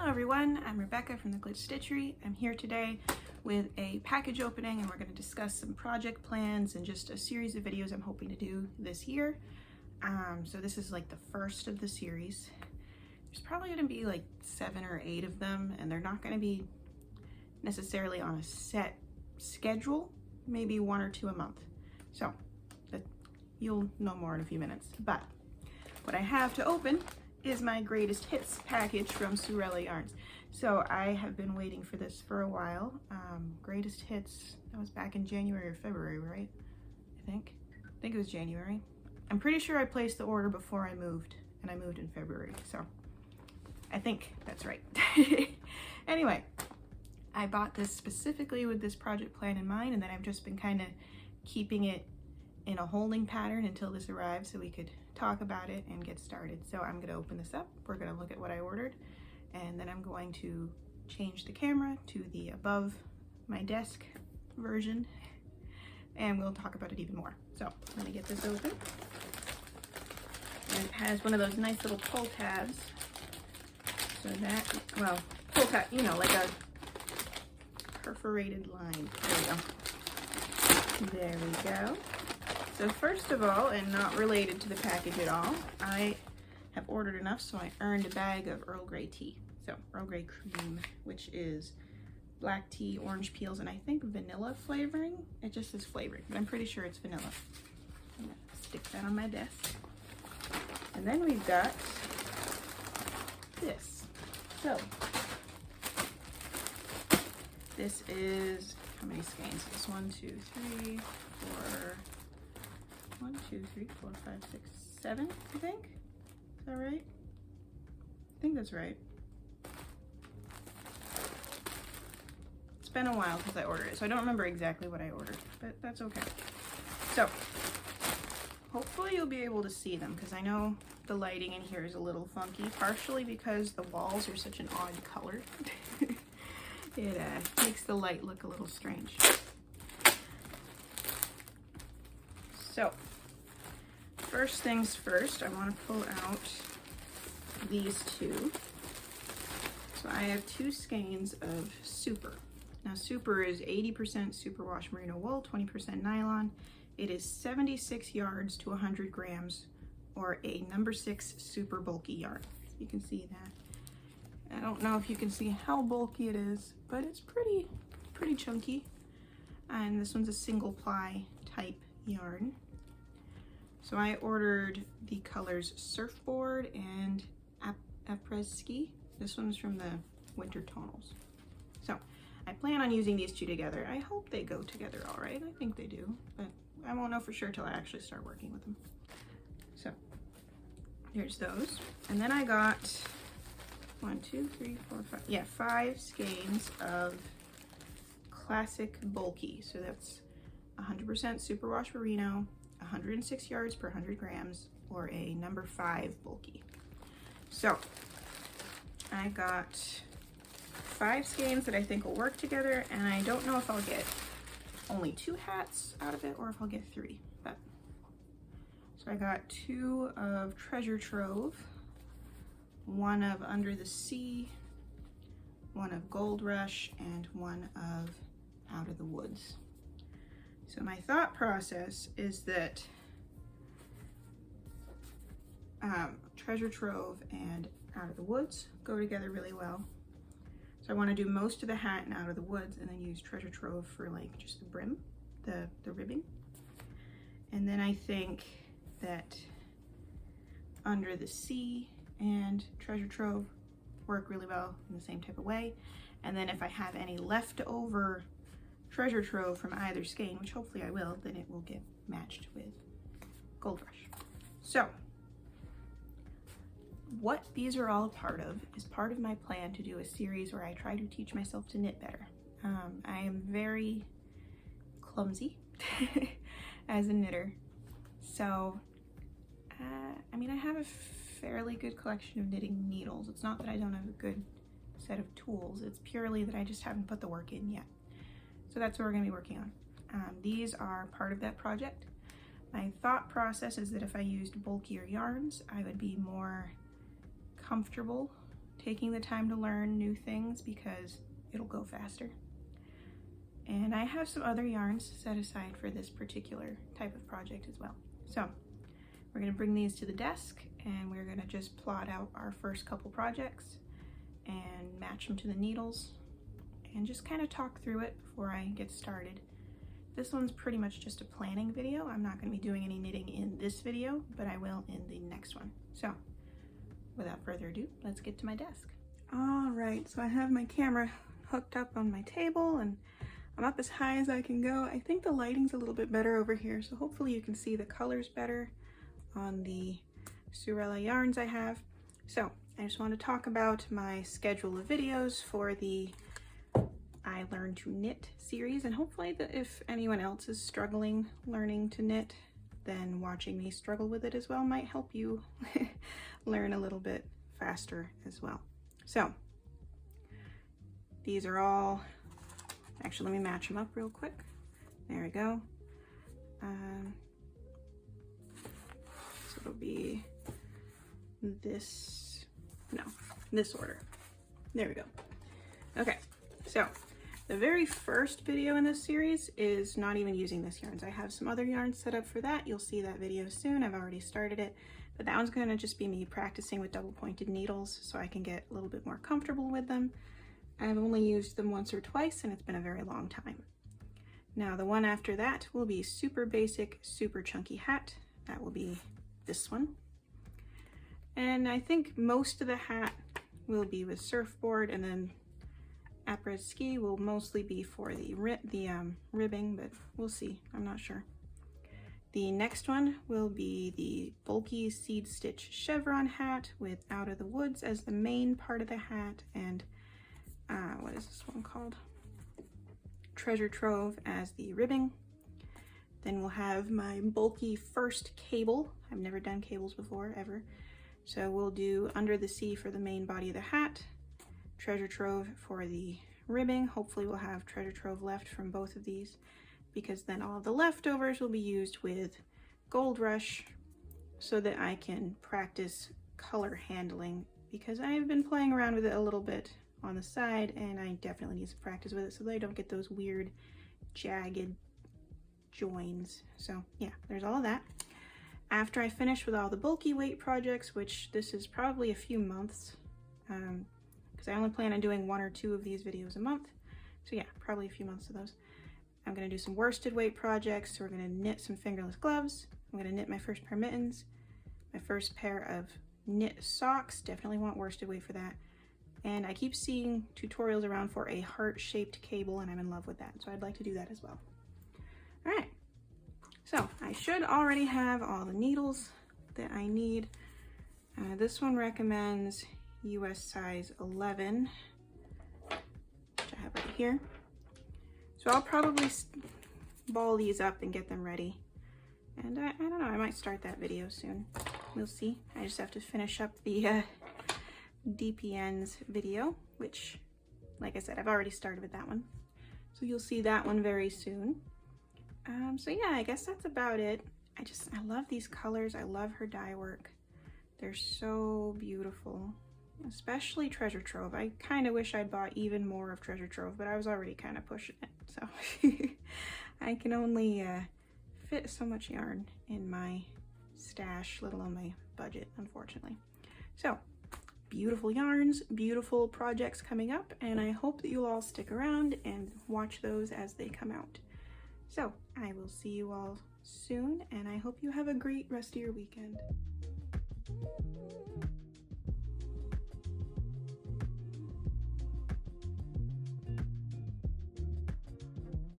Hello everyone, I'm Rebecca from the Glitch Stitchery. I'm here today with a package opening and we're going to discuss some project plans and just a series of videos I'm hoping to do this year. So this is like the first of the series. There's probably going to be like 7 or 8 of them, and they're not going to be necessarily on a set schedule, maybe 1 or 2 a month. So you'll know more in a few minutes. But what I have to open is my greatest hits package from Sewrella yarns. So I have been waiting for this for a while. Greatest hits, that was back in January or February, right? I think it was January. I'm pretty sure I placed the order before I moved, and I moved in February, so I think that's right. Anyway, I bought this specifically with this project plan in mind, and then I've just been kind of keeping it in a holding pattern until this arrives so we could talk about it and get started. So I'm going to open this up, we're going to look at what I ordered, and then I'm going to change the camera to the above my desk version and we'll talk about it even more. So I'm going to get this open, and it has one of those nice little pull tabs, so that, well, pull tab, you know, like a perforated line. There we go. So first of all, and not related to the package at all, I have ordered enough, so I earned a bag of Earl Grey tea. So Earl Grey cream, which is black tea, orange peels, and I think vanilla flavoring. It just says flavoring, but I'm pretty sure it's vanilla. I'm gonna stick that on my desk. And then we've got this. So this is, how many skeins? This 1, 2, 3, 4. 1, 2, 3, 4, 5, 6, 7, I think. Is that right? I think that's right. It's been a while since I ordered it, so I don't remember exactly what I ordered, but that's okay. So, hopefully you'll be able to see them, because I know the lighting in here is a little funky, partially because the walls are such an odd color. It makes the light look a little strange. So, first things first, I want to pull out these two. So I have 2 skeins of Super. Now Super is 80% superwash merino wool, 20% nylon. It is 76 yards to 100 grams, or a number 6 super bulky yarn. You can see that. I don't know if you can see how bulky it is, but it's pretty chunky. And this one's a single ply type yarn. So I ordered the colors Surfboard and Après-Ski. This one's from the Winter Tonals. So I plan on using these two together. I hope they go together all right. I think they do, but I won't know for sure till I actually start working with them. So there's those. And then I got 1, 2, 3, 4, 5. Yeah, 5 skeins of classic bulky. So that's 100% superwash merino, 106 yards per 100 grams, or a number 5 bulky. So I got 5 skeins that I think will work together, and I don't know if I'll get only 2 hats out of it or if I'll get 3. But so I got 2 of Treasure Trove, 1 of Under the Sea, 1 of Gold Rush, and 1 of Out of the Woods. So my thought process is that Treasure Trove and Out of the Woods go together really well. So I want to do most of the hat and Out of the Woods, and then use Treasure Trove for like just the brim, the ribbing. And then I think that Under the Sea and Treasure Trove work really well in the same type of way. And then if I have any leftover Treasure Trove from either skein, which hopefully I will, then it will get matched with Gold Rush. So what these are all a part of is part of my plan to do a series where I try to teach myself to knit better. I am very clumsy as a knitter, so I mean, I have a fairly good collection of knitting needles. It's not that I don't have a good set of tools, it's purely that I just haven't put the work in yet. So that's what we're going to be working on. These are part of that project. My thought process is that if I used bulkier yarns, I would be more comfortable taking the time to learn new things because it'll go faster. And I have some other yarns set aside for this particular type of project as well. So we're going to bring these to the desk and we're going to just plot out our first couple projects and match them to the needles and just kind of talk through it before I get started. This one's pretty much just a planning video. I'm not going to be doing any knitting in this video, but I will in the next one. So without further ado, let's get to my desk. All right, so I have my camera hooked up on my table and I'm up as high as I can go. I think the lighting's a little bit better over here, so hopefully you can see the colors better on the Sewrella yarns I have. So I just want to talk about my schedule of videos for the I Learn to Knit series, and hopefully that if anyone else is struggling learning to knit, then watching me struggle with it as well might help you learn a little bit faster as well. So these are all, actually let me match them up real quick. There we go. So it'll be this order. There we go. Okay, so the very first video in this series is not even using this yarns. I have some other yarns set up for that. You'll see that video soon. I've already started it, but that one's going to just be me practicing with double pointed needles so I can get a little bit more comfortable with them. I've only used them once or twice and it's been a very long time. Now the one after that will be super basic, super chunky hat. That will be this one. And I think most of the hat will be with surfboard, and then après-ski will mostly be for the ribbing, but we'll see, I'm not sure. The next one will be the bulky seed stitch chevron hat with Out of the Woods as the main part of the hat, and what is this one called? Treasure Trove as the ribbing. Then we'll have my bulky first cable. I've never done cables before, ever. So we'll do Under the Sea for the main body of the hat, Treasure Trove for the ribbing. Hopefully we'll have Treasure Trove left from both of these, because then all of the leftovers will be used with Gold Rush so that I can practice color handling, because I've been playing around with it a little bit on the side and I definitely need some practice with it so that I don't get those weird jagged joins. So yeah, there's all of that. After I finish with all the bulky weight projects, which this is probably a few months, because I only plan on doing 1 or 2 of these videos a month. So yeah, probably a few months of those. I'm going to do some worsted weight projects. So we're going to knit some fingerless gloves. I'm going to knit my first pair of mittens, my first pair of knit socks. Definitely want worsted weight for that. And I keep seeing tutorials around for a heart-shaped cable, and I'm in love with that. So I'd like to do that as well. All right. So I should already have all the needles that I need. This one recommends US size 11, which I have right here. So I'll probably ball these up and get them ready. And I don't know, I might start that video soon. We'll see. I just have to finish up the DPN's video, which, like I said, I've already started with that one. So you'll see that one very soon. So yeah, I guess that's about it. I love these colors. I love her dye work. They're so beautiful, especially Treasure Trove. I kind of wish I'd bought even more of Treasure Trove, but I was already kind of pushing it. So I can only fit so much yarn in my stash, let alone my budget, unfortunately. So beautiful yarns, beautiful projects coming up, and I hope that you'll all stick around and watch those as they come out. So I will see you all soon, and I hope you have a great rest of your weekend.